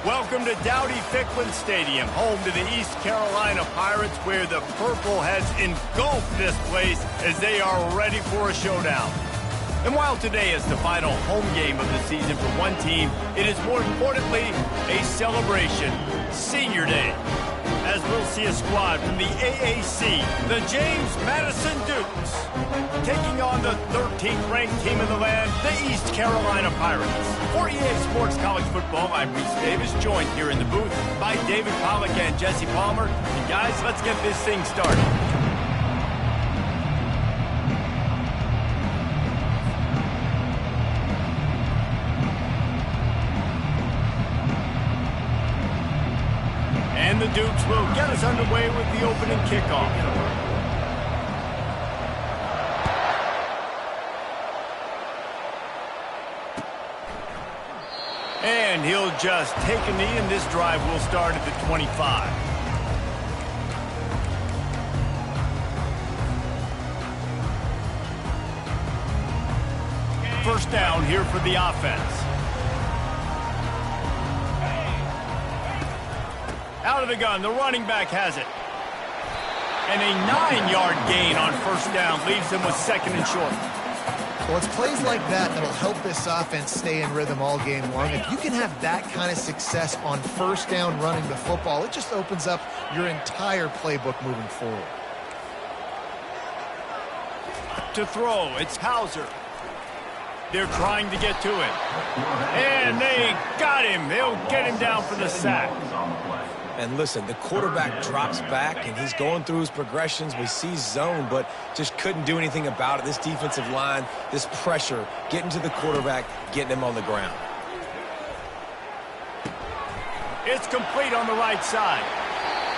Welcome to Dowdy-Ficklen Stadium, home to the East Carolina Pirates, where the purple has engulfed this place as they are ready for a showdown. And while today is the final home game of the season for one team, it is more importantly a celebration, Senior Day, as we'll see a squad from the AAC, the James Madison Dukes, taking on the 13th ranked team in the land, the East Carolina Pirates. For EA Sports College Football, I'm Reese Davis, joined here in the booth by David Pollack and Jesse Palmer. And guys, let's get this thing started. And the Dukes will get us underway with the opening kickoff. And he'll just take a knee, and this drive will start at the 25. First down here for the offense. Out of the gun, the running back has it. And a 9-yard gain on first down leaves him with second and short. Well, it's plays like that that'll help this offense stay in rhythm all game long. If you can have that kind of success on first down running the football, it just opens up your entire playbook moving forward. To throw, it's Hauser. They're trying to get to him. And they got him. They'll get him down for the sack. And listen, the quarterback drops back, and he's going through his progressions. We see zone, but just couldn't do anything about it. This defensive line, this pressure, getting to the quarterback, getting him on the ground. It's complete on the right side.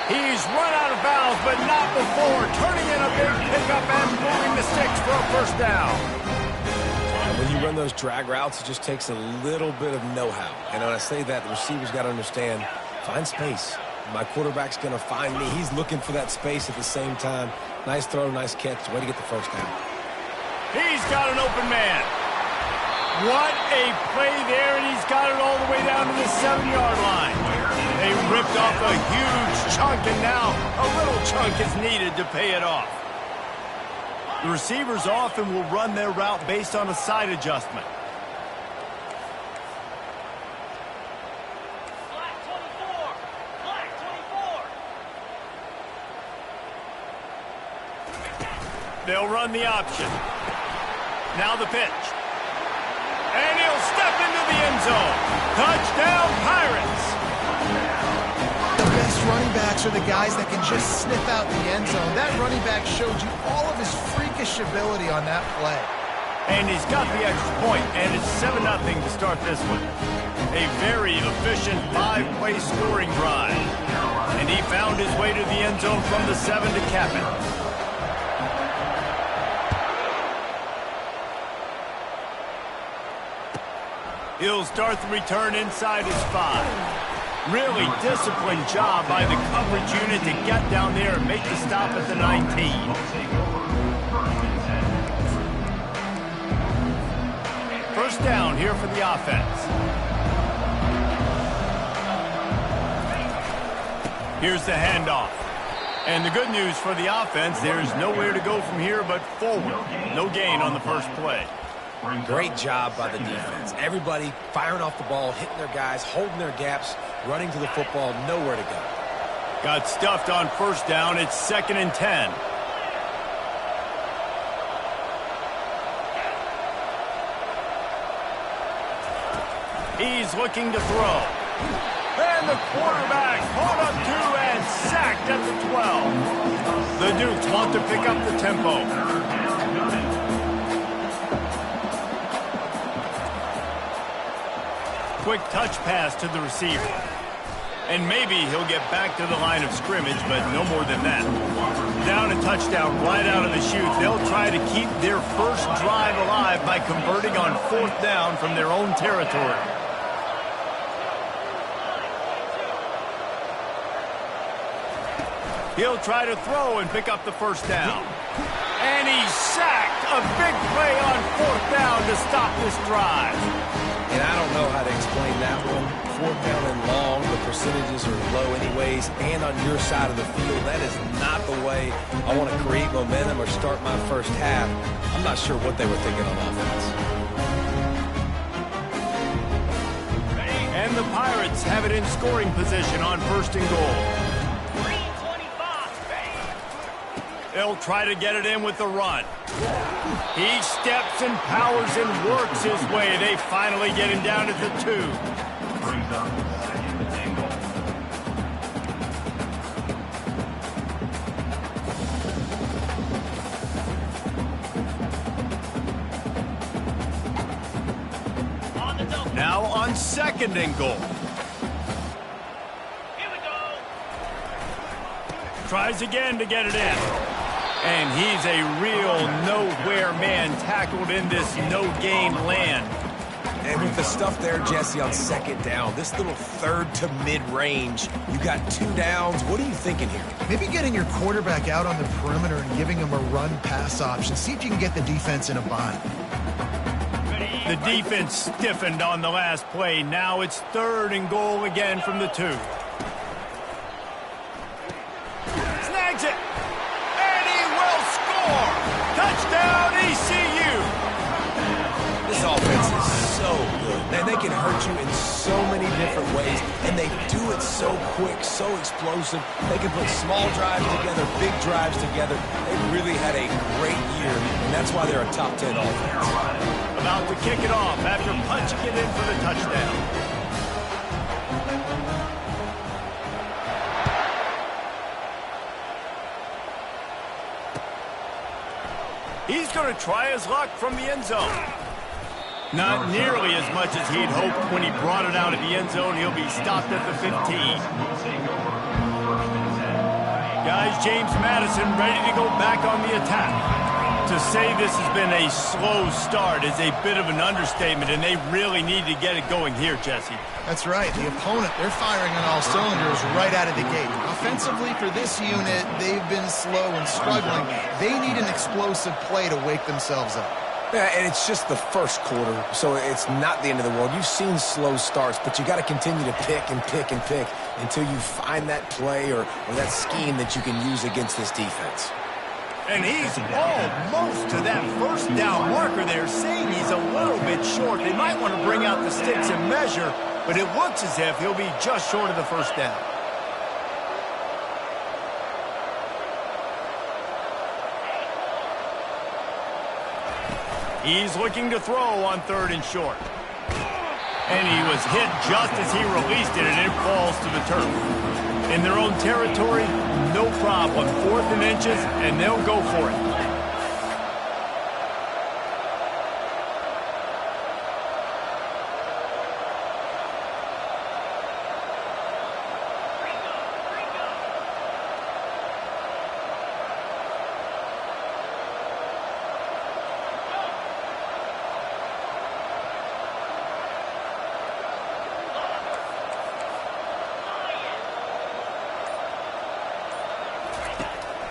He's run out of bounds, but not before turning in a big pickup and moving the sticks for a first down. When you run those drag routes, it just takes a little bit of know-how. And when I say that, the receiver's got to understand, find space. My quarterback's going to find me. He's looking for that space at the same time. Nice throw, nice catch. Way to get the first down. He's got an open man. What a play there, and he's got it all the way down to the 7-yard line. They ripped off a huge chunk, and now a little chunk is needed to pay it off. The receivers often will run their route based on a side adjustment. They'll run the option. Now the pitch. And he'll step into the end zone. Touchdown, Pirates! The best running backs are the guys that can just sniff out the end zone. That running back showed you all of his freakish ability on that play. And he's got the extra point, and it's 7-0 to start this one. A very efficient 5-play scoring drive. And he found his way to the end zone from the 7 to cap it. He'll start the return inside his 5. Really disciplined job by the coverage unit to get down there and make the stop at the 19. First down here for the offense. Here's the handoff. And the good news for the offense, there's nowhere to go from here but forward. No gain on the first play. Great job by the defense. Everybody firing off the ball, hitting their guys, holding their gaps, running to the football, nowhere to go. Got stuffed on first down. It's 2nd and 10. He's looking to throw. And the quarterback caught up to and sacked at the 12. The Dukes want to pick up the tempo. Quick touch pass to the receiver. And maybe he'll get back to the line of scrimmage, but no more than that. Down a touchdown right out of the chute. They'll try to keep their first drive alive by converting on 4th down from their own territory. He'll try to throw and pick up the first down. And he's sacked. A big play on 4th down to stop this drive. And I don't know how to explain that one. 4th down and long, the percentages are low anyways, and on your side of the field, that is not the way I want to create momentum or start my first half. I'm not sure what they were thinking on offense. And the Pirates have it in scoring position on 1st and goal. They'll try to get it in with the run. He steps and powers and works his way. They finally get him down at the 2. Now on 2nd and goal. Here we go. Tries again to get it in. And he's a real nowhere man tackled in this no-game land. And with the stuff there, Jesse, on 2nd down, this little 3rd to mid-range, you got 2 downs. What are you thinking here? Maybe getting your quarterback out on the perimeter and giving him a run-pass option. See if you can get the defense in a bind. The defense stiffened on the last play. Now it's 3rd and goal again from the 2. Snags it. And he will score. Touchdown, ECU. This offense is so good. Man, they can hurt you in so many different ways, and they do it so quick, so explosive. They can put small drives together, big drives together. They really had a great year, and that's why they're a top 10 offense. About to kick it off after punching it in for the touchdown. He's going to try his luck from the end zone. Not nearly as much as he'd hoped when he brought it out of the end zone. He'll be stopped at the 15. Guys, James Madison ready to go back on the attack. To say this has been a slow start is a bit of an understatement, and they really need to get it going here, Jesse. That's right. The opponent, they're firing on all cylinders right out of the gate. Offensively, for this unit, they've been slow and struggling. They need an explosive play to wake themselves up. Yeah, and it's just the 1st quarter, so it's not the end of the world. You've seen slow starts, but you got to continue to pick and pick and pick until you find that play or that scheme that you can use against this defense. And he's almost to that 1st down marker there, saying he's a little bit short. They might want to bring out the sticks and measure, but it looks as if he'll be just short of the 1st down. He's looking to throw on 3rd and short. And he was hit just as he released it, and it falls to the turf. In their own territory, no problem. 4th and inches, and they'll go for it.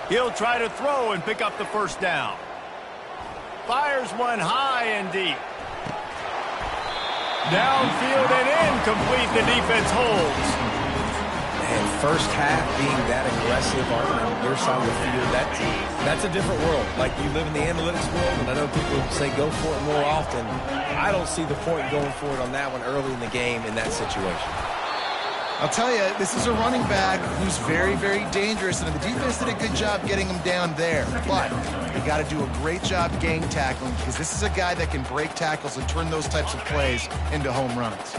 He'll try to throw and pick up the 1st down. Fires one high and deep. Downfield and incomplete. The defense holds. And 1st half being that aggressive on your side of the field, that's a different world. Like, you live in the analytics world, and I know people say go for it more often. I don't see the point in going for it on that one early in the game in that situation. I'll tell you, this is a running back who's very, very dangerous, and the defense did a good job getting him down there. But you got to do a great job gang tackling, because this is a guy that can break tackles and turn those types of plays into home runs.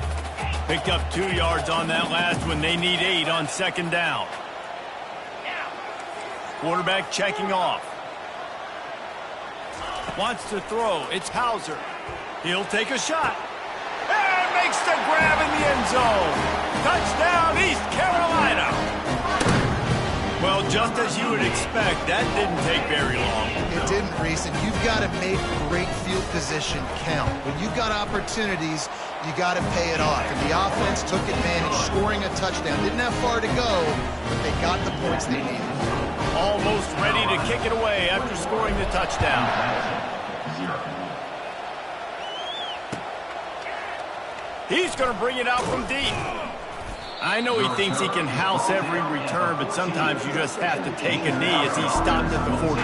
Picked up 2 yards on that last one. They need 8 on 2nd down. Quarterback checking off. Wants to throw. It's Hauser. He'll take a shot. And makes the grab in the end zone. Touchdown, East Carolina. Well, just as you would expect, that didn't take very long. It didn't, Reese, and you've got to make great field position count. When you've got opportunities, you got to pay it off. And the offense took advantage, scoring a touchdown. Didn't have far to go, but they got the points they needed. Almost ready to kick it away after scoring the touchdown. He's going to bring it out from deep. I know he thinks he can house every return, but sometimes you just have to take a knee as he stopped at the 14.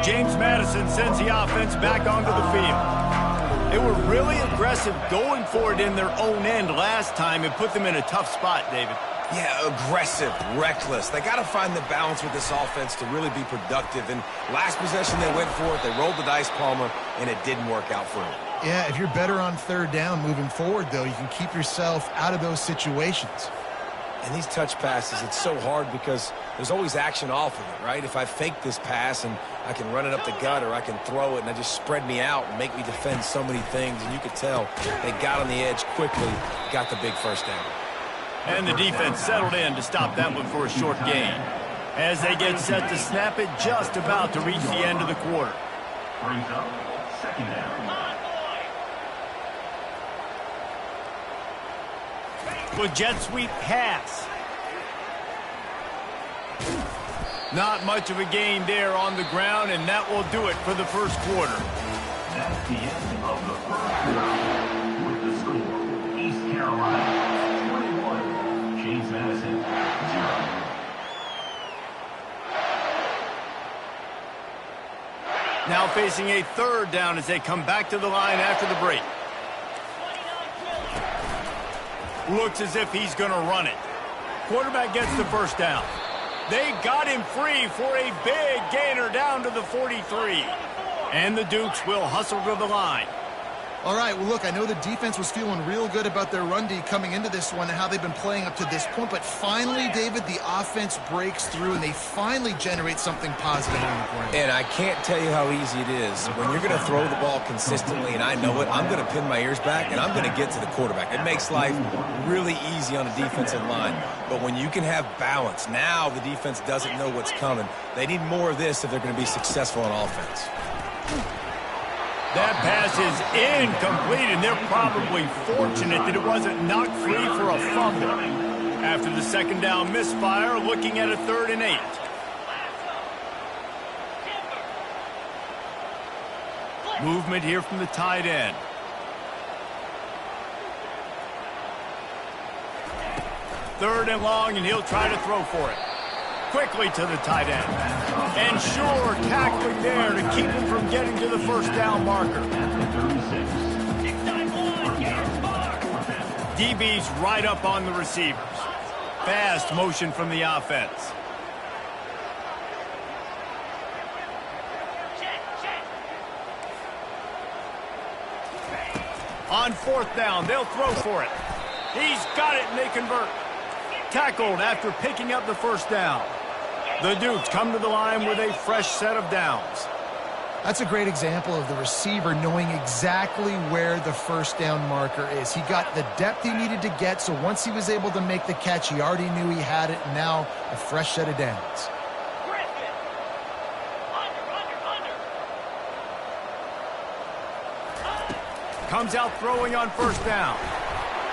James Madison sends the offense back onto the field. They were really aggressive going for it in their own end last time and put them in a tough spot, David. Yeah, aggressive, reckless. They got to find the balance with this offense to really be productive. And last possession, they went for it. They rolled the dice, Palmer, and it didn't work out for them. Yeah, if you're better on third down moving forward, though, you can keep yourself out of those situations. And these touch passes, it's so hard because there's always action off of it, right? If I fake this pass and I can run it up the gut or I can throw it and I just spread me out and make me defend so many things. And you could tell they got on the edge quickly, got the big first down. And the defense settled in to stop that one for a short gain. As they get set to snap it, just about to reach the end of the quarter. Brings up second down. With jet sweep pass. Not much of a gain there on the ground, and that will do it for the first quarter. That's the end of the first quarter. With the score, East Carolina 21, James Madison 0. Now facing a third down as they come back to the line after the break. Looks as if he's going to run it. Quarterback gets the first down. They got him free for a big gainer down to the 43. And the Dukes will hustle to the line. All right, well, look, I know the defense was feeling real good about their run D coming into this one and how they've been playing up to this point, but finally, David, the offense breaks through and they finally generate something positive on the ground. And I can't tell you how easy it is. When you're going to throw the ball consistently, and I know it, I'm going to pin my ears back, and I'm going to get to the quarterback. It makes life really easy on a defensive line. But when you can have balance, now the defense doesn't know what's coming. They need more of this if they're going to be successful on offense. That pass is incomplete, and they're probably fortunate that it wasn't knocked free for a fumble. After the second down misfire, looking at a 3rd and 8. Movement here from the tight end. Third and long, and he'll try to throw for it. Quickly to the tight end. And sure, tackling there to keep him from getting to the first down marker. DB's right up on the receivers. Fast motion from the offense. On 4th down, they'll throw for it. He's got it, and they convert. Tackled after picking up the first down. The Dukes come to the line with a fresh set of downs. That's a great example of the receiver knowing exactly where the first down marker is. He got the depth he needed to get, so once he was able to make the catch, he already knew he had it, and now a fresh set of downs. Comes out throwing on first down.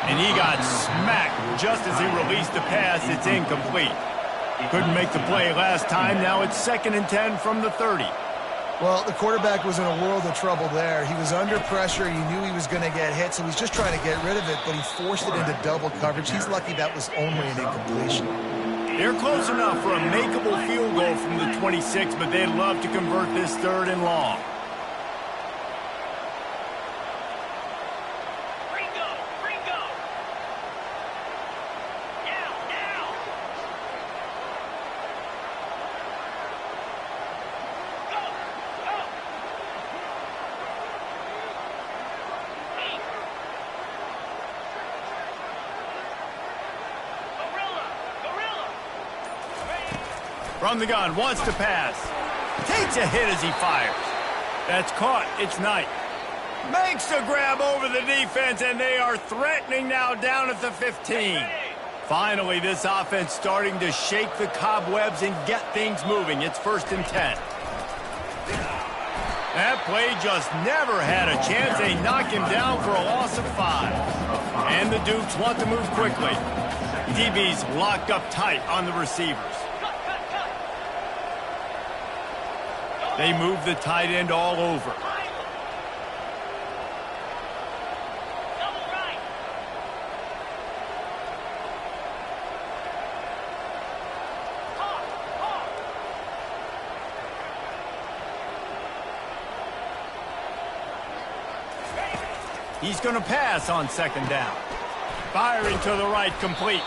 And he got smacked just as he released the pass. It's incomplete. Couldn't make the play last time. Now it's 2nd and 10 from the 30. Well, the quarterback was in a world of trouble there. He was under pressure. He knew he was going to get hit, so he's just trying to get rid of it, but he forced it into double coverage. He's lucky that was only an incompletion. They're close enough for a makeable field goal from the 26, but they'd love to convert this 3rd and long. From the gun, wants to pass. Takes a hit as he fires. That's caught. It's Knight. Makes a grab over the defense, and they are threatening now down at the 15. Finally, this offense starting to shake the cobwebs and get things moving. It's 1st and 10. That play just never had a chance. They knock him down for a loss of 5. And the Dukes want to move quickly. DB's locked up tight on the receivers. They move the tight end all over. He's going to pass on second down. Firing to the right, complete.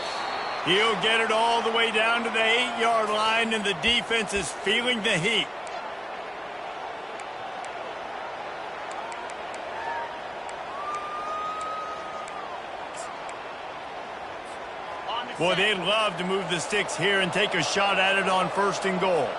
He'll get it all the way down to the 8-yard line, and the defense is feeling the heat. Boy, they'd love to move the sticks here and take a shot at it on 1st and goal.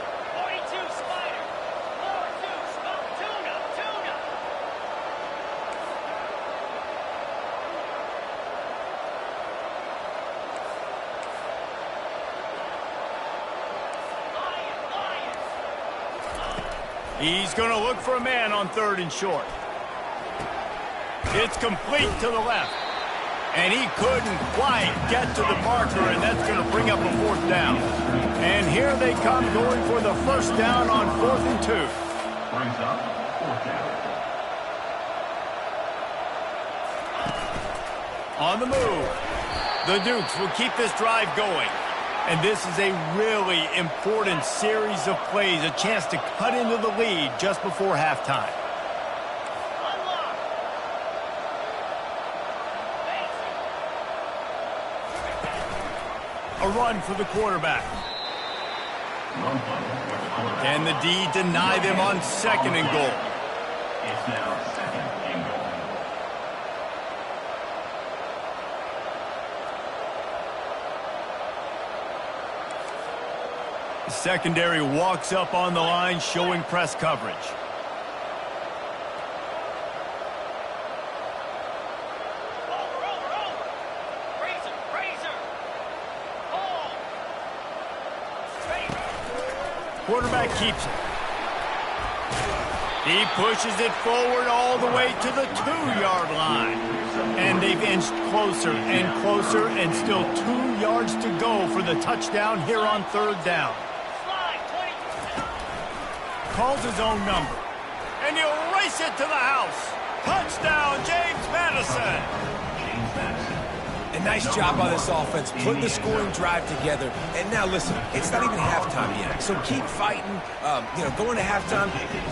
He's going to look for a man on 3rd and short. It's complete to the left. And he couldn't quite get to the marker, and that's going to bring up a 4th down. And here they come going for the 1st down on 4th and 2. Brings up 4th down. On the move. The Dukes will keep this drive going. And this is a really important series of plays, a chance to cut into the lead just before halftime. A run for the quarterback. Can the D deny them on 2nd and goal? It's now 2nd and goal. The secondary walks up on the line, showing press coverage. Quarterback keeps it. He pushes it forward all the way to the 2-yard line. And they've inched closer and closer, and still 2 yards to go for the touchdown here on 3rd down. Calls his own number. And he'll race it to the house. Touchdown, James Madison. A nice job by this offense, putting the scoring drive together. And now, listen, it's not even halftime yet. So keep fighting, going to halftime,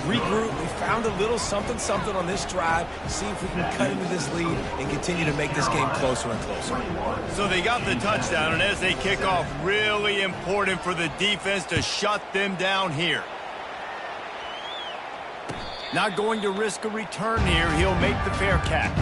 regroup. We found a little something on this drive. See if we can cut into this lead and continue to make this game closer and closer. So they got the touchdown, and as they kick off, really important for the defense to shut them down here. Not going to risk a return here. He'll make the fair catch.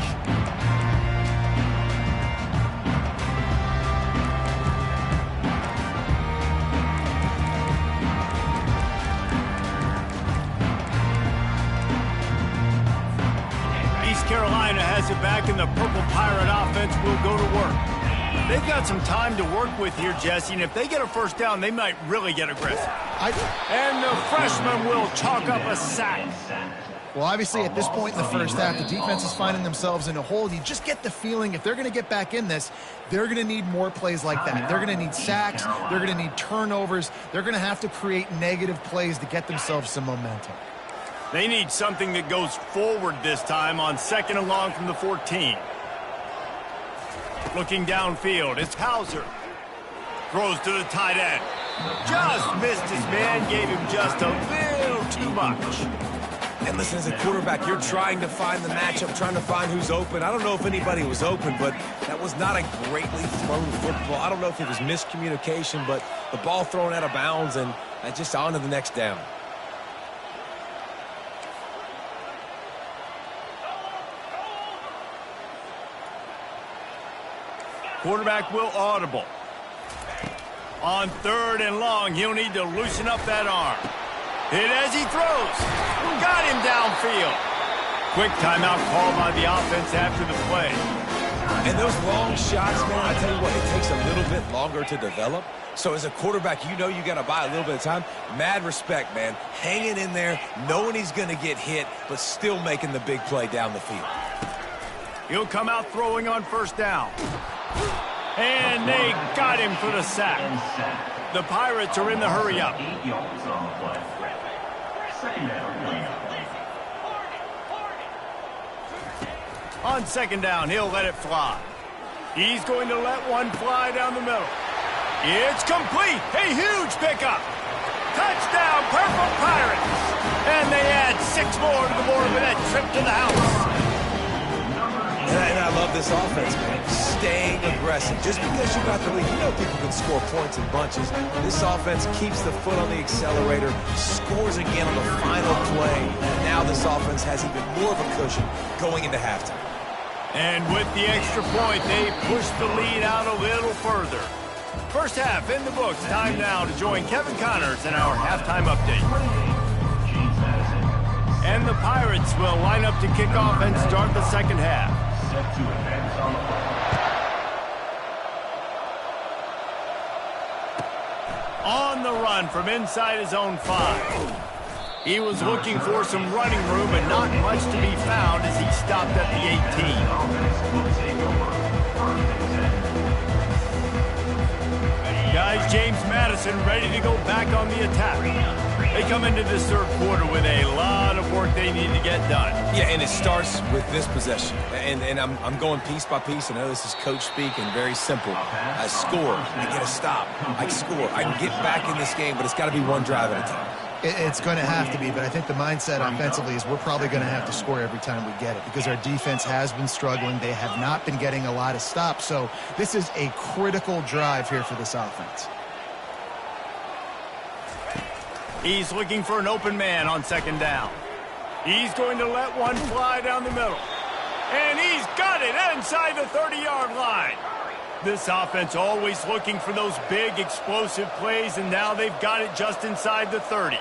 Carolina has it back, and the Purple Pirate offense will go to work. They've got some time to work with here, Jesse, and if they get a 1st down, they might really get aggressive. And the freshman will chalk up a sack. Well, obviously, at this point in the 1st half, the defense is finding themselves in a hole. You just get the feeling if they're going to get back in this, they're going to need more plays like that. They're going to need sacks. They're going to need turnovers. They're going to have to create negative plays to get themselves some momentum. They need something that goes forward this time on 2nd and long from the 14. Looking downfield, it's Hauser. Throws to the tight end. Just missed his man, gave him just a little too much. And listen, as a quarterback, you're trying to find the matchup, trying to find who's open. I don't know if anybody was open, but that was not a greatly thrown football. I don't know if it was miscommunication, but the ball thrown out of bounds, and just on to the next down. Quarterback will audible. On 3rd and long, he'll need to loosen up that arm. Hit as he throws. Got him downfield. Quick timeout called by the offense after the play. And those long shots, man, I tell you what, it takes a little bit longer to develop. So as a quarterback, you know you got to buy a little bit of time. Mad respect, man. Hanging in there, knowing he's going to get hit, but still making the big play down the field. He'll come out throwing on 1st down. And they got him for the sack. The Pirates are in the hurry-up. Second down. On second down, he'll let it fly. He's going to let one fly down the middle. It's complete. A huge pickup. Touchdown, Purple Pirates. And they add 6 more to the board with that trip to the house. And I love this offense, man. Staying aggressive. Just because you got the lead, you know people can score points in bunches. This offense keeps the foot on the accelerator, scores again on the final play. And now this offense has even more of a cushion going into halftime. And with the extra point, they push the lead out a little further. First half in the books. Time now to join Kevin Connors in our halftime update. And the Pirates will line up to kick off and start the second half. Set to advance on the ball. On the run from inside his own 5. He was looking for some running room and not much to be found as he stopped at the 18. Guys, James Madison ready to go back on the attack. They come into this third quarter with a lot of work they need to get done. Yeah, and it starts with this possession. And I'm going piece by piece. I know this is coach speak and very simple. I score, I get a stop, I score. I can get back in this game, but it's got to be one drive at a time. It's going to have to be, but I think the mindset offensively is we're probably going to have to score every time we get it because our defense has been struggling. They have not been getting a lot of stops, so this is a critical drive here for this offense. He's looking for an open man on second down. He's going to let one fly down the middle. And he's got it inside the 30-yard line. This offense always looking for those big explosive plays, and now they've got it just inside the 30.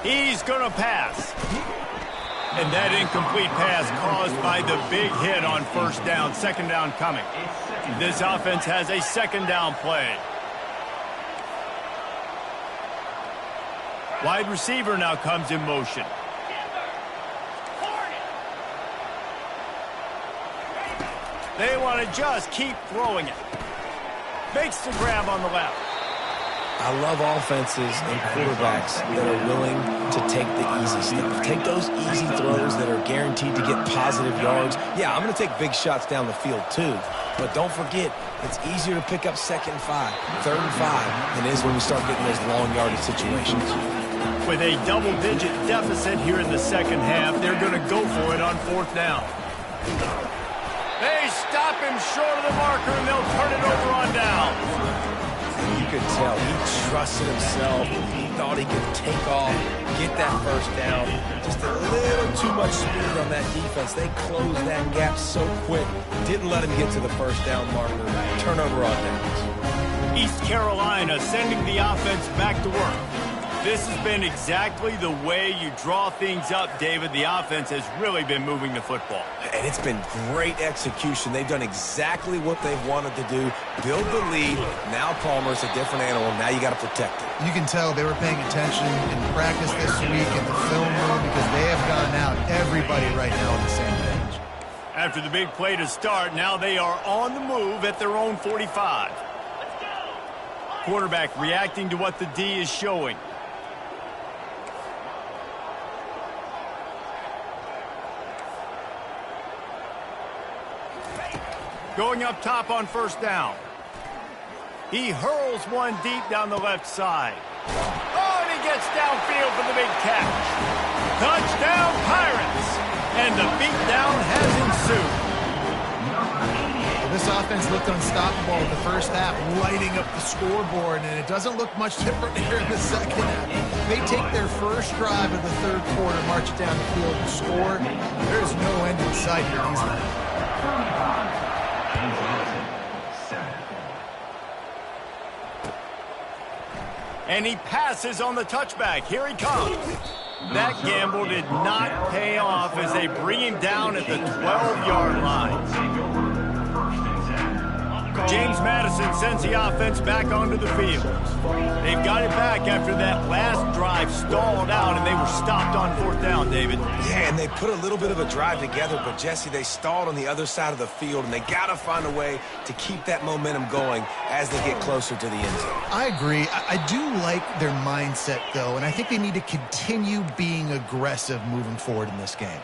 He's going to pass. And that incomplete pass caused by the big hit on first down. Second down coming. This offense has a second down play. Wide receiver now comes in motion. They want to just keep throwing it. Makes the grab on the left. I love offenses and quarterbacks that are willing to take the easy stuff. Take those easy throws that are guaranteed to get positive yards. Yeah, I'm going to take big shots down the field too. But don't forget, it's easier to pick up second and 5, third and 5 than it is when we start getting those long yardage situations. With a double-digit deficit here in the second half, they're going to go for it on fourth down. They stop him short of the marker, and they'll turn it over on down. You could tell he trusted himself. He thought he could take off, get that first down. Just a little too much speed on that defense. They closed that gap so quick. Didn't let him get to the first down marker. Turnover on downs. East Carolina sending the offense back to work. This has been exactly the way you draw things up, David. The offense has really been moving the football. And it's been great execution. They've done exactly what they've wanted to do. Build the lead. Now Palmer's a different animal. Now you got to protect it. You can tell they were paying attention in practice this week in the film room because they have gone out, everybody right now on the same page. After the big play to start, now they are on the move at their own 45. Quarterback reacting to what the D is showing. Going up top on first down. He hurls one deep down the left side. Oh, and he gets downfield for the big catch. Touchdown, Pirates! And the beatdown has ensued. This offense looked unstoppable in the first half, lighting up the scoreboard, and it doesn't look much different here in the second half. They take their first drive of the third quarter, march it down the field, and score. There's no end in sight here easily. And he passes on the touchback. Here he comes. That gamble did not pay off as they bring him down at the 12-yard line. James Madison sends the offense back onto the field. They've got it back after that last drive stalled out, and they were stopped on 4th down, David. Yeah, and they put a little bit of a drive together, but, Jesse, they stalled on the other side of the field, and they got to find a way to keep that momentum going as they get closer to the end zone. I agree. I do like their mindset, though, and I think they need to continue being aggressive moving forward in this game.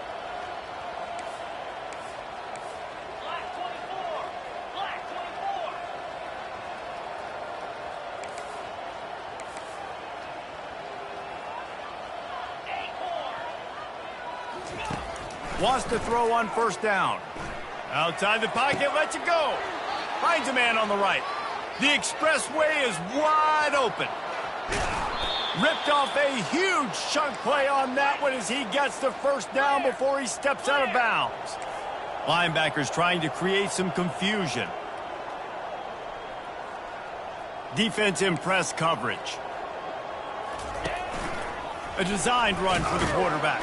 Wants to throw on 1st down. Outside the pocket, lets it go. Finds a man on the right. The expressway is wide open. Ripped off a huge chunk play on that one as he gets the 1st down before he steps out of bounds. Linebackers trying to create some confusion. Defense in press coverage. A designed run for the quarterback.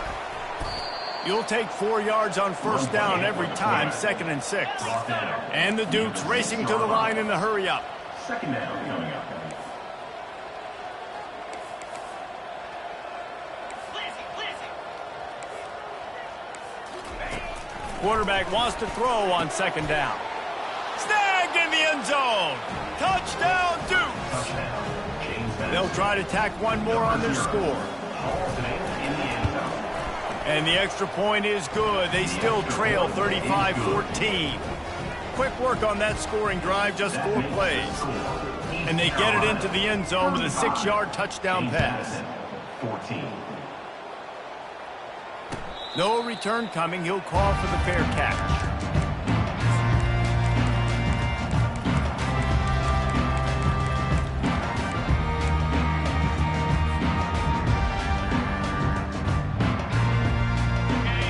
You'll take 4 yards on 1st down every time, 2nd and 6. And the Dukes racing to the line in the hurry up. 2nd down coming up. Quarterback wants to throw on 2nd down. Snagged in the end zone. Touchdown, Dukes. They'll try to tack one more on their score. And the extra point is good. They still trail 35-14. Quick work on that scoring drive, just 4 plays. And they get it into the end zone with a 6-yard touchdown pass. 14. No return coming. He'll call for the fair catch.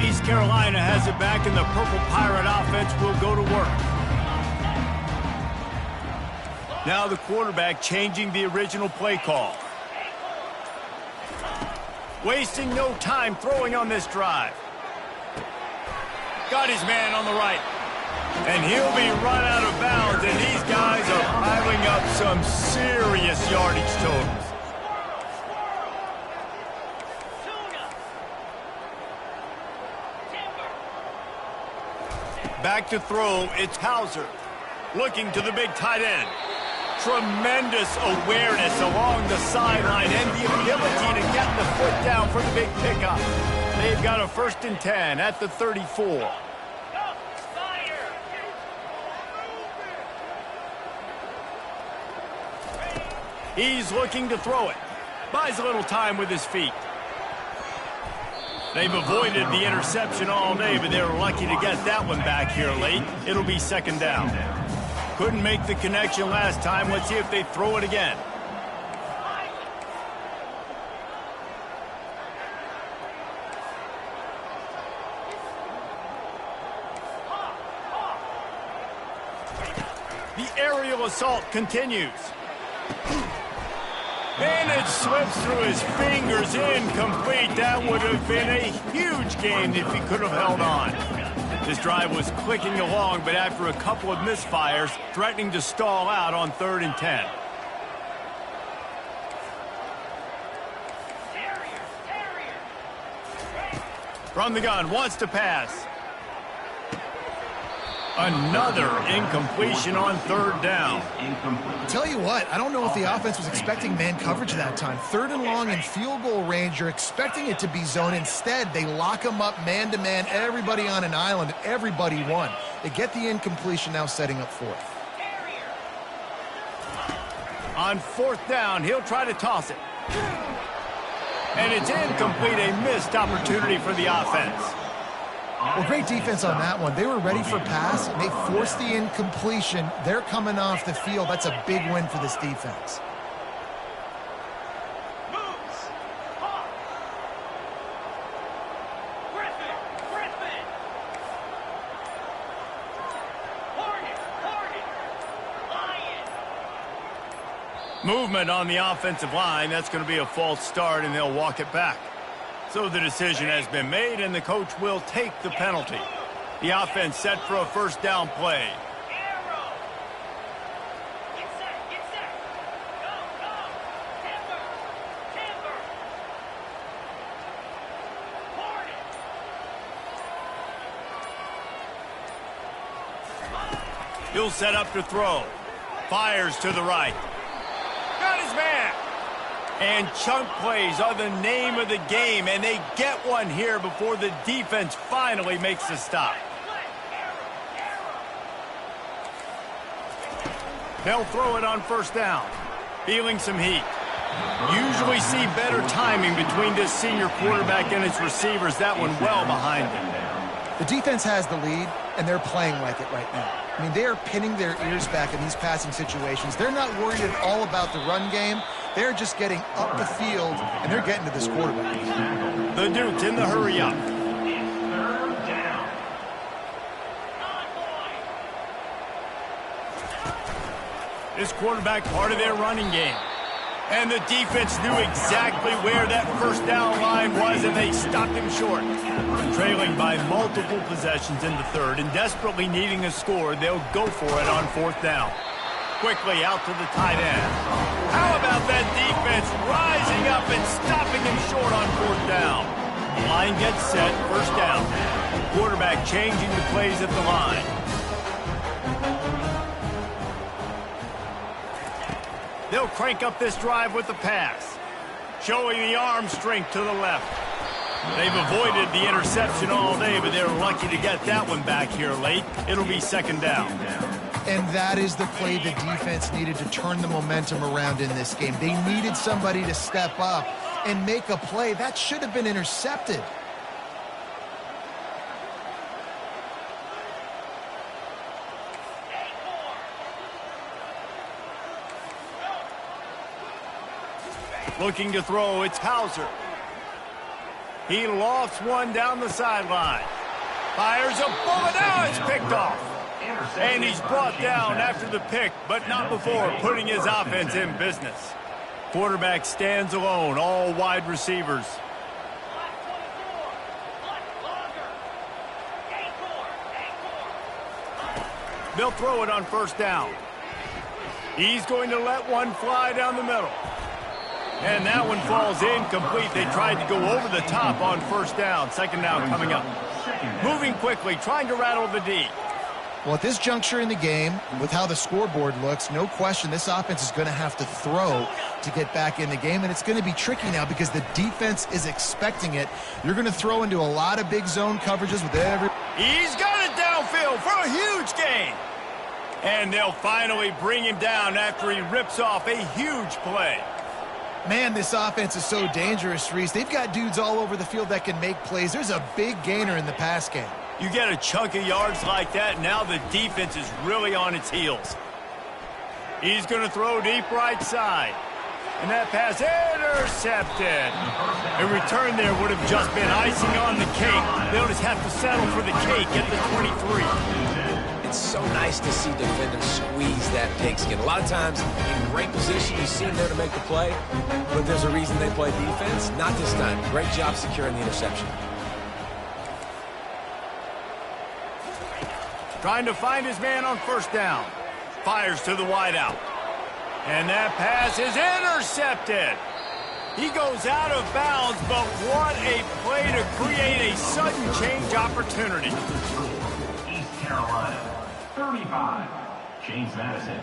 East Carolina has it back, and the Purple Pirate offense will go to work. Now the quarterback changing the original play call. Wasting no time throwing on this drive. Got his man on the right. And he'll be run out of bounds, and these guys are piling up some serious yardage totals. Back to throw, it's Hauser. Looking to the big tight end. Tremendous awareness along the sideline and the ability to get the foot down for the big pickup. They've got a 1st and 10 at the 34. He's looking to throw it. Buys a little time with his feet. They've avoided the interception all day, but they were lucky to get that one back here late. It'll be 2nd down. Couldn't make the connection last time. Let's see if they throw it again. The aerial assault continues. And it slips through his fingers, incomplete. That would have been a huge gain if he could have held on. This drive was clicking along, but after a couple of misfires, threatening to stall out on 3rd and 10. From the gun, wants to pass. Another incompletion on 3rd down. Tell you what, I don't know if the offense was expecting man coverage that time. 3rd and long in field goal range, you're expecting it to be zone. Instead, they lock them up man-to-man, everybody on an island, everybody won. They get the incompletion, now setting up 4th. On 4th down, he'll try to toss it. And it's incomplete, a missed opportunity for the offense. Well, great defense on that one. They were ready for pass, and they forced the incompletion. They're coming off the field. That's a big win for this defense. Movement on the offensive line. That's going to be a false start, and they'll walk it back. So the decision has been made, and the coach will take the penalty. The offense set for a 1st down play. He'll set up to throw. Fires to the right. Got his man. And chunk plays are the name of the game, and they get one here before the defense finally makes the stop. They'll throw it on first down. Feeling some heat. Usually see better timing between this senior quarterback and his receivers. That one well behind him. The defense has the lead, and they're playing like it right now. I mean, they are pinning their ears back in these passing situations. They're not worried at all about the run game. They're just getting up the field, and they're getting to this quarterback. The Dukes in the hurry up. This quarterback part of their running game. And the defense knew exactly where that first down line was, and they stopped him short. Trailing by multiple possessions in the third and desperately needing a score, they'll go for it on fourth down. Quickly out to the tight end. How about that defense rising up and stopping him short on fourth down? Line gets set, first down. Quarterback changing the plays at the line. They'll crank up this drive with the pass. Showing the arm strength to the left. They've avoided the interception all day, but they're lucky to get that one back here late. It'll be second down. And that is the play the defense needed to turn the momentum around in this game. They needed somebody to step up and make a play. That should have been intercepted. Looking to throw, it's Hauser. He lofts one down the sideline. Fires a bullet, now it's picked off. And he's brought down after the pick, but not before putting his offense in business. Quarterback stands alone, all wide receivers. They'll throw it on first down. He's going to let one fly down the middle. And that one falls incomplete. They tried to go over the top on first down. Second down coming up. Moving quickly, trying to rattle the D. Well, at this juncture in the game, with how the scoreboard looks, no question this offense is going to have to throw to get back in the game, and it's going to be tricky now because the defense is expecting it. You're going to throw into a lot of big zone coverages with every... He's got it downfield for a huge gain. And they'll finally bring him down after he rips off a huge play. Man, this offense is so dangerous, Reese. They've got dudes all over the field that can make plays. There's a big gainer in the pass game. You get a chunk of yards like that, now the defense is really on its heels. He's going to throw deep right side. And that pass intercepted. A return there would have just been icing on the cake. They'll just have to settle for the cake at the 23. It's so nice to see defenders squeeze that pigskin. A lot of times, in great position, you see them there to make the play, but there's a reason they play defense. Not this time. Great job securing the interception. Trying to find his man on first down. Fires to the wideout. And that pass is intercepted. He goes out of bounds, but what a play to create a sudden change opportunity. East Carolina, 35. James Madison,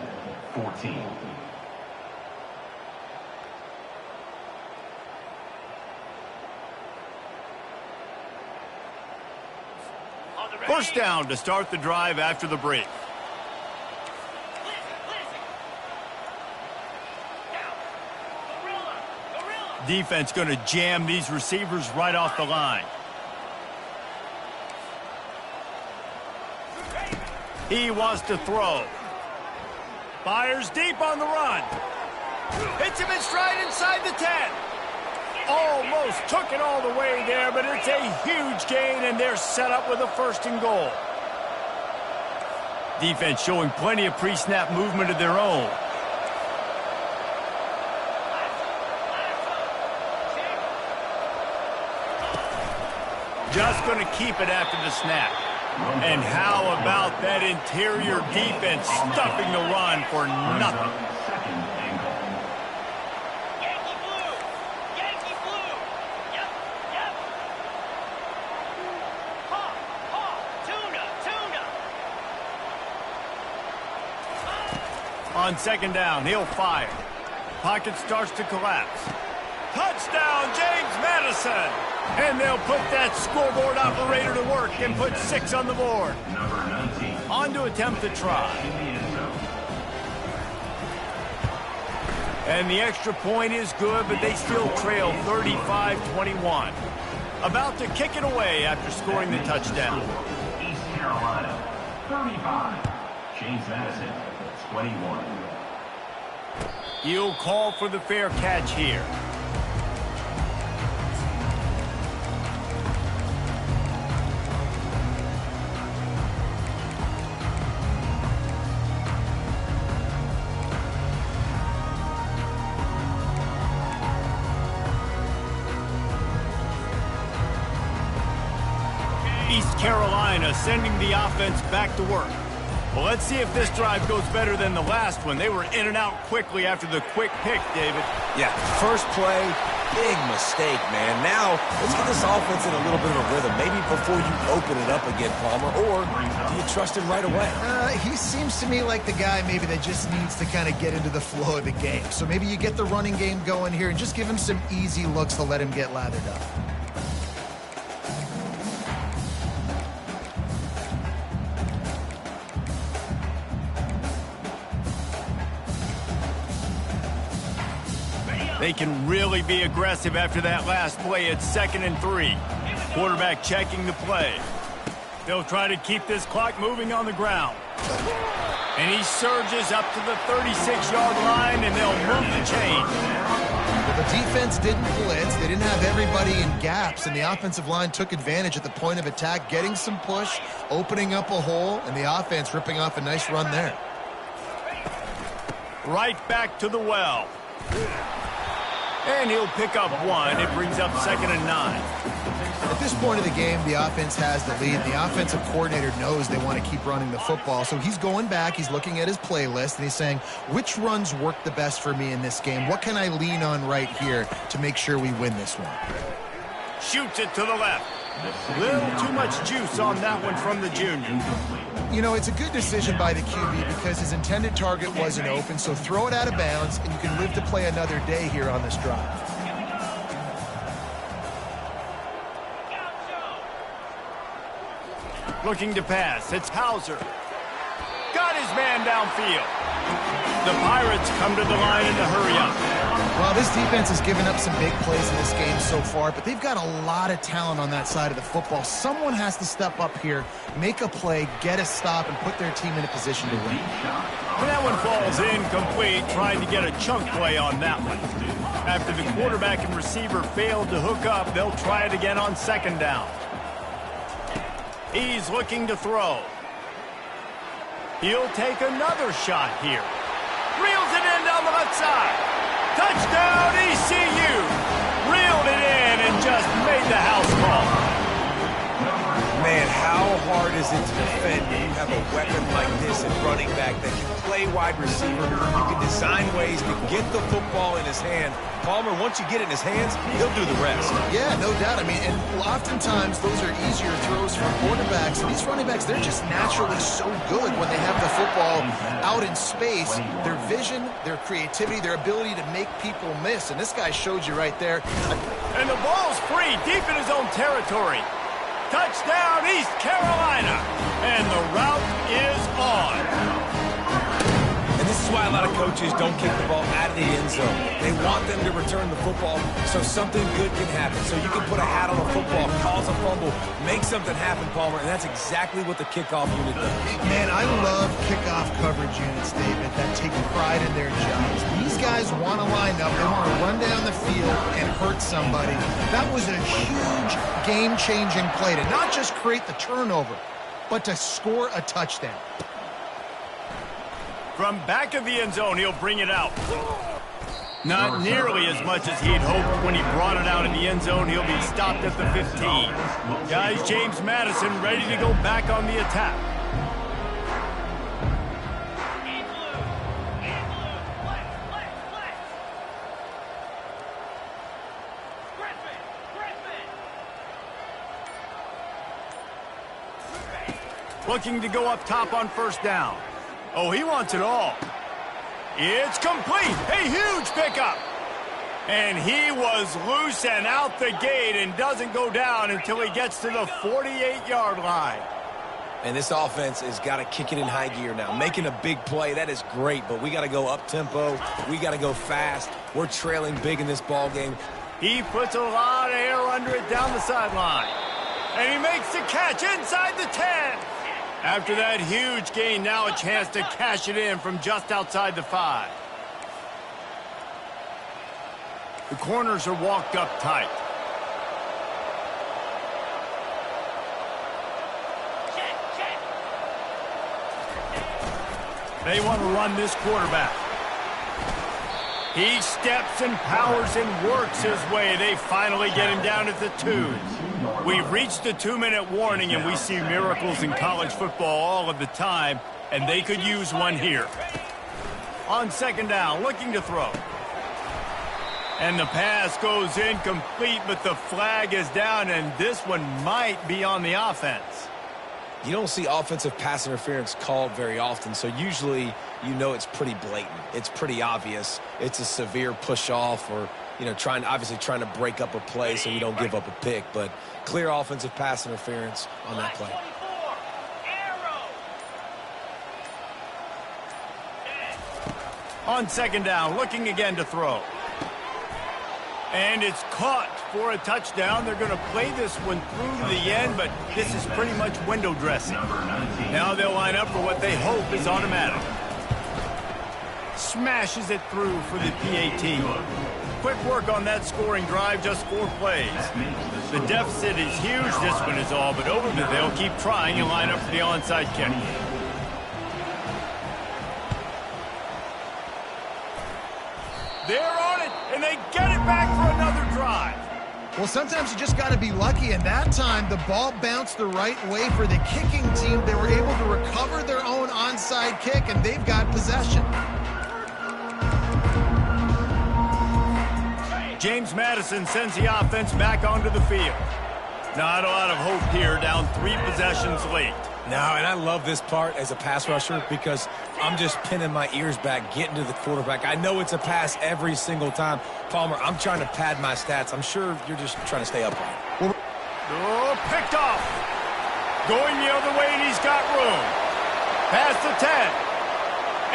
14. First down to start the drive after the break. Defense going to jam these receivers right off the line. He wants to throw. Fires deep on the run. Hits him in stride inside the 10. Almost took it all the way there, but it's a huge gain, and they're set up with a first and goal. Defense showing plenty of pre-snap movement of their own. Just going to keep it after the snap. And how about that interior defense stuffing the run for nothing? On second down, he'll fire. Pocket starts to collapse. Touchdown, James Madison! And they'll put that scoreboard operator to work and put 6 on the board. Number 19. On to attempt the try. And the extra point is good, but they still trail 35-21. About to kick it away after scoring the touchdown. East Carolina, 35. James Madison, 21. He'll call for the fair catch here. East Carolina sending the offense back to work. Well, let's see if this drive goes better than the last one. They were in and out quickly after the quick pick, David. Yeah, first play, big mistake, man. Now, let's get this offense in a little bit of a rhythm. Maybe before you open it up again, Palmer, or do you trust him right away? He seems to me like the guy maybe that just needs to kind of get into the flow of the game. So maybe you get the running game going here and just give him some easy looks to let him get lathered up. They can really be aggressive after that last play at 2nd and 3. Quarterback checking the play. They'll try to keep this clock moving on the ground. And he surges up to the 36-yard line, and they'll move the chain. Well, the defense didn't blitz. They didn't have everybody in gaps, and the offensive line took advantage at the point of attack, getting some push, opening up a hole, and the offense ripping off a nice run there. Right back to the well. And he'll pick up 1. It brings up 2nd and 9. At this point of the game, the offense has the lead. The offensive coordinator knows they want to keep running the football. So he's going back, he's looking at his playlist, and he's saying, which runs work the best for me in this game? What can I lean on right here to make sure we win this one? Shoots it to the left. Little too much juice on that one from the junior. You know, it's a good decision by the QB because his intended target wasn't open, so throw it out of bounds, and you can live to play another day here on this drive. Looking to pass. It's Hauser. Got his man downfield. The Pirates come to the line in the hurry-up. Well, this defense has given up some big plays in this game so far, but they've got a lot of talent on that side of the football. Someone has to step up here, make a play, get a stop, and put their team in a position to win. And that one falls incomplete, trying to get a chunk play on that one. After the quarterback and receiver failed to hook up, they'll try it again on 2nd down. He's looking to throw. He'll take another shot here. Reels it in down the left side. Touchdown, ECU! Reeled it in and just made the house call. Man, how hard is it to defend when you have a weapon like this at running back that can play wide receiver? You can design ways to get the football in his hand. Palmer, once you get it in his hands, he'll do the rest. Yeah, no doubt. I mean, and oftentimes those are easier throws for quarterbacks. And these running backs, they're just naturally so good when they have the football out in space. Their vision, their creativity, their ability to make people miss. And this guy showed you right there. And the ball's free, deep in his own territory. Touchdown, East Carolina. And the route is on. And this is why a lot of coaches don't kick the ball out of the end zone. They want them to return the football so something good can happen. So you can put a hat on a football, cause a fumble, make something happen, Palmer, and that's exactly what the kickoff unit does. Man, I love kickoff coverage units, David, that take pride in their jobs. These guys want to line up. They want to run down the field and hurt somebody. That was a huge game-changing play to not just create the turnover, but to score a touchdown. From back of the end zone, he'll bring it out. Not nearly as much as he'd hoped when he brought it out in the end zone. He'll be stopped at the 15. Guys, James Madison ready to go back on the attack. Looking to go up top on 1st down. Oh, he wants it all. It's complete. A huge pickup. And he was loose and out the gate and doesn't go down until he gets to the 48-yard line. And this offense has got to kick it in high gear now. Making a big play, that is great, but we got to go up-tempo. We got to go fast. We're trailing big in this ball game. He puts a lot of air under it down the sideline. And he makes the catch inside the 10. After that huge gain, now a chance to cash it in from just outside the 5. The corners are walked up tight. They want to run this quarterback. He steps and powers and works his way. They finally get him down at the 2. We've reached the 2-minute warning, and we see miracles in college football all of the time, and they could use one here. On second down, looking to throw. And the pass goes incomplete, but the flag is down, and this one might be on the offense. You don't see offensive pass interference called very often, so usually you know it's pretty blatant. It's pretty obvious. It's a severe push-off or, you know, obviously trying to break up a play so you don't give up a pick, but clear offensive pass interference on that play. On second down, looking again to throw. And it's caught for a touchdown. They're going to play this one through to the end, but this is pretty much window dressing. Now they'll line up for what they hope is automatic. Smashes it through for the PAT. Quick work on that scoring drive, just 4 plays. The deficit is huge, this one is all, but Overton, they'll keep trying and line up for the onside kick. They're on it, and they get it back for another drive. Well, sometimes you just got to be lucky, and that time the ball bounced the right way for the kicking team. They were able to recover their own onside kick, and they've got possession. James Madison sends the offense back onto the field. Not a lot of hope here, down 3 possessions late. No, and I love this part as a pass rusher because I'm just pinning my ears back, getting to the quarterback. I know it's a pass every single time. Palmer, I'm trying to pad my stats. I'm sure you're just trying to stay upright. Oh, picked off. Going the other way, and he's got room. Past the 10.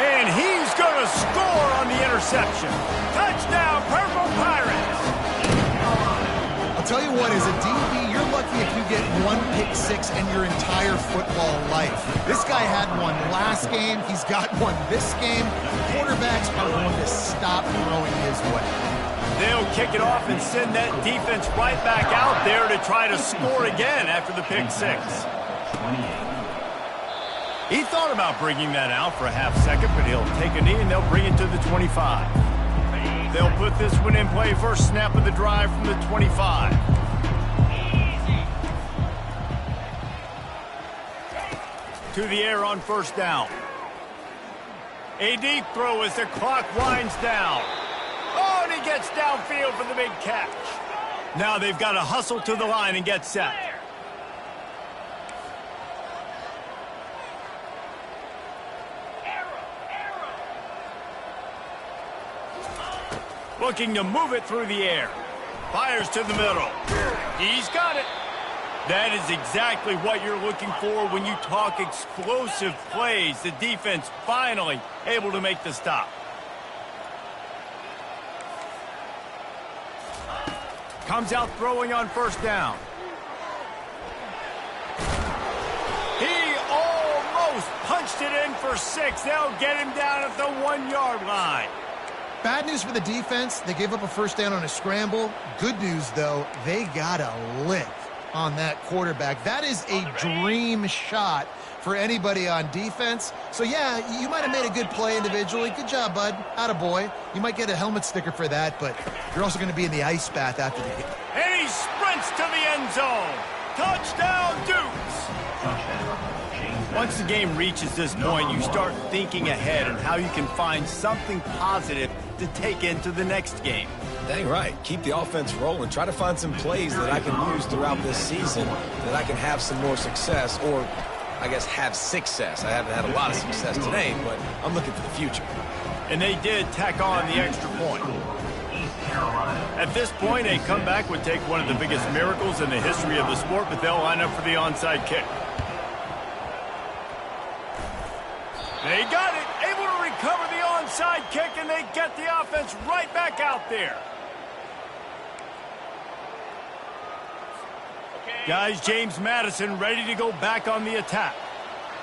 And he's going to score on the interception. Touchdown, Purple Pirates. I'll tell you what, as a DB, you're lucky if you get 1 pick 6 in your entire football life. This guy had one last game. He's got one this game. Quarterbacks are going to stop throwing his way. They'll kick it off and send that defense right back out there to try to score again after the pick 6. He thought about bringing that out for a half second, but he'll take a knee and they'll bring it to the 25. They'll put this one in play, first snap of the drive from the 25. To the air on first down. A deep throw as the clock winds down. Oh, and he gets downfield for the big catch. Now they've got to hustle to the line and get set. Looking to move it through the air. Fires to the middle. He's got it. That is exactly what you're looking for when you talk explosive plays. The defense finally able to make the stop. Comes out throwing on first down. He almost punched it in for 6. They'll get him down at the 1-yard line. Bad news for the defense. They gave up a first down on a scramble. Good news, though, they got a lick on that quarterback. That is a dream shot for anybody on defense. So, yeah, you might have made a good play individually. Good job, bud. Attaboy. You might get a helmet sticker for that, but you're also going to be in the ice bath after the game. And he sprints to the end zone. Touchdown, Dukes. Once the game reaches this point, you start thinking ahead and how you can find something positive to take into the next game. Dang right. Keep the offense rolling. Try to find some plays that I can use throughout this season that I can have some more success, or I guess have success. I haven't had a lot of success today, but I'm looking for the future. And they did tack on the extra point. East Carolina. At this point, a comeback would take one of the biggest miracles in the history of the sport, but they'll line up for the onside kick. They got it, able to recover the onside kick, and they get the offense right back out there. Guys, James Madison ready to go back on the attack.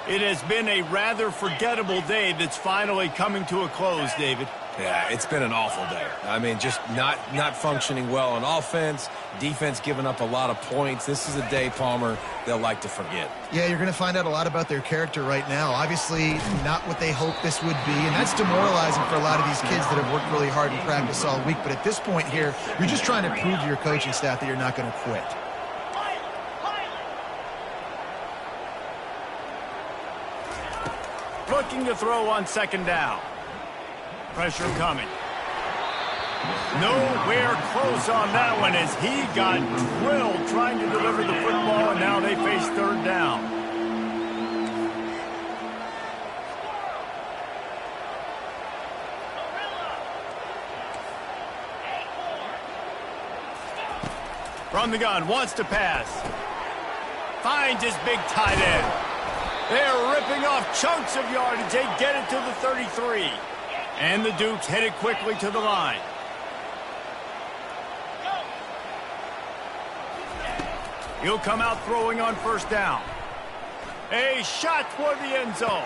It has been a rather forgettable day that's finally coming to a close, David. Yeah, it's been an awful day. I mean, just not functioning well on offense, defense giving up a lot of points. This is a day, Palmer, they'll like to forget. Yeah, you're going to find out a lot about their character right now. Obviously, not what they hoped this would be, and that's demoralizing for a lot of these kids that have worked really hard in practice all week. But at this point here, you're just trying to prove to your coaching staff that you're not going to quit. Looking to throw on second down. Pressure coming. Nowhere close on that one as he got drilled trying to deliver the football, and now they face third down. From the gun, wants to pass. Finds his big tight end. They're ripping off chunks of yardage. They get it to the 33. And the Dukes headed quickly to the line. He'll come out throwing on first down. A shot toward the end zone.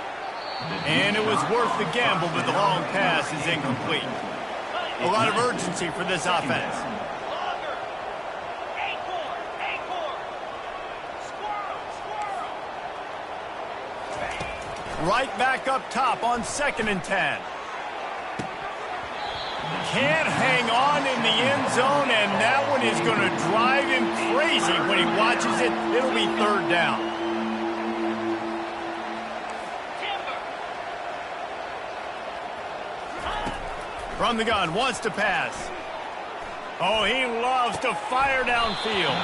And it was worth the gamble, but the long pass is incomplete. A lot of urgency for this offense. Right back up top on 2nd and 10. Can't hang on in the end zone, and that one is going to drive him crazy when he watches it. It'll be third down. From the gun, wants to pass. Oh, he loves to fire downfield.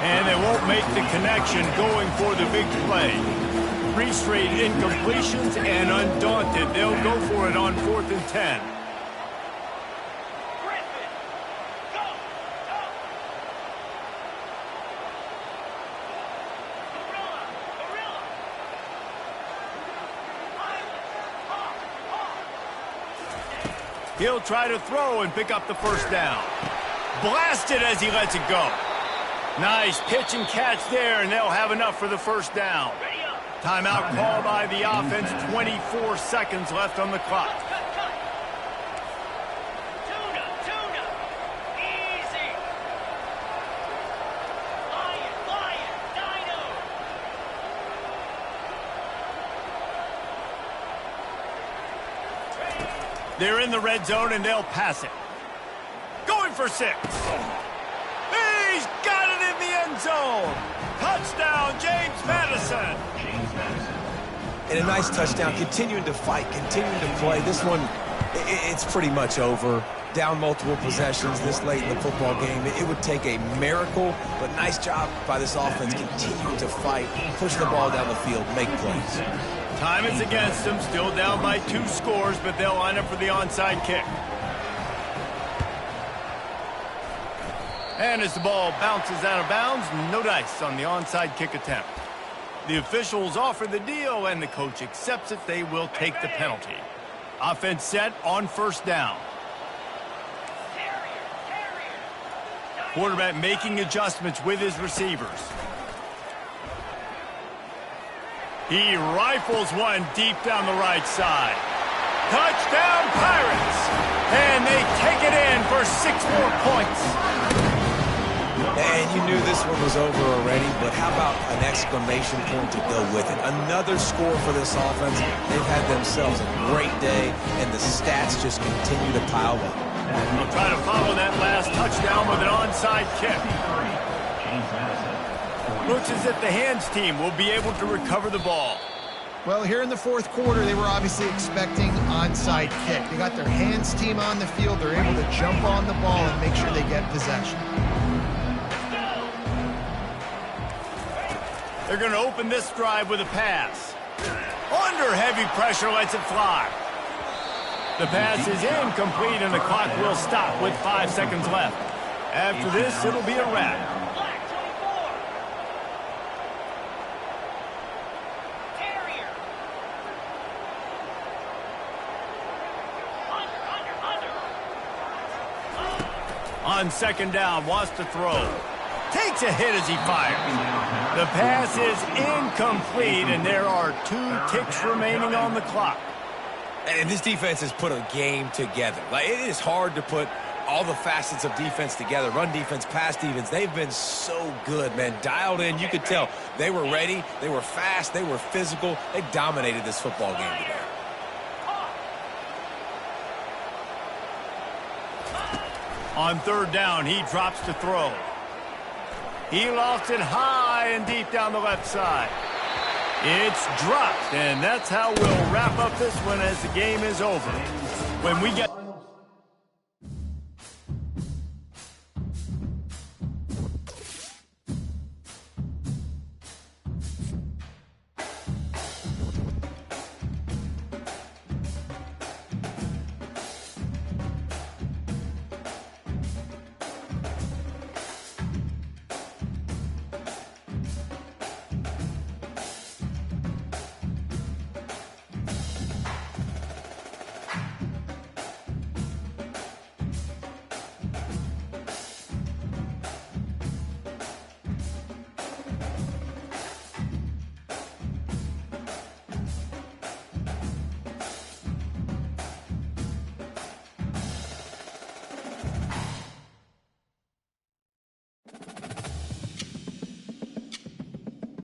And they won't make the connection going for the big play. 3 straight incompletions, and undaunted, they'll go for it on 4th and 10. He'll try to throw and pick up the first down. Blasted as he lets it go. Nice pitch and catch there, and they'll have enough for the first down. Timeout called by the offense. 24 seconds left on the clock. They're in the red zone, and they'll pass it. Going for 6. He's got it in the end zone. Touchdown, James Madison. And a nice touchdown, continuing to fight, continuing to play. This one, it's pretty much over. Down multiple possessions this late in the football game. It would take a miracle, but nice job by this offense continuing to fight, push the ball down the field, make plays. Time is against them, still down by 2 scores, but they'll line up for the onside kick. And as the ball bounces out of bounds, no dice on the onside kick attempt. The officials offer the deal, and the coach accepts it. They will take the penalty. Offense set on first down. Quarterback making adjustments with his receivers. He rifles one deep down the right side. Touchdown, Pirates! And they take it in for 6 more points. And you knew this one was over already, but how about an exclamation point to go with it? Another score for this offense. They've had themselves a great day, and the stats just continue to pile up. They'll try to follow that last touchdown with an onside kick. Looks as if the hands team will be able to recover the ball. Well, here in the 4th quarter, they were obviously expecting onside kick. They got their hands team on the field. They're able to jump on the ball and make sure they get possession. They're going to open this drive with a pass. Under heavy pressure, lets it fly. The pass is incomplete, and the clock will stop with 5 seconds left. After this, it'll be a wrap. On second down, wants to throw. Takes a hit as he fires. The pass is incomplete, and there are 2 ticks remaining on the clock. And this defense has put a game together. Like, it is hard to put all the facets of defense together. Run defense, pass defense. They've been so good, man. Dialed in. You could tell they were ready. They were fast. They were physical. They dominated this football game today. On third down, he drops to throw. He lofts it high and deep down the left side. It's dropped, and that's how we'll wrap up this one as the game is over. When we get...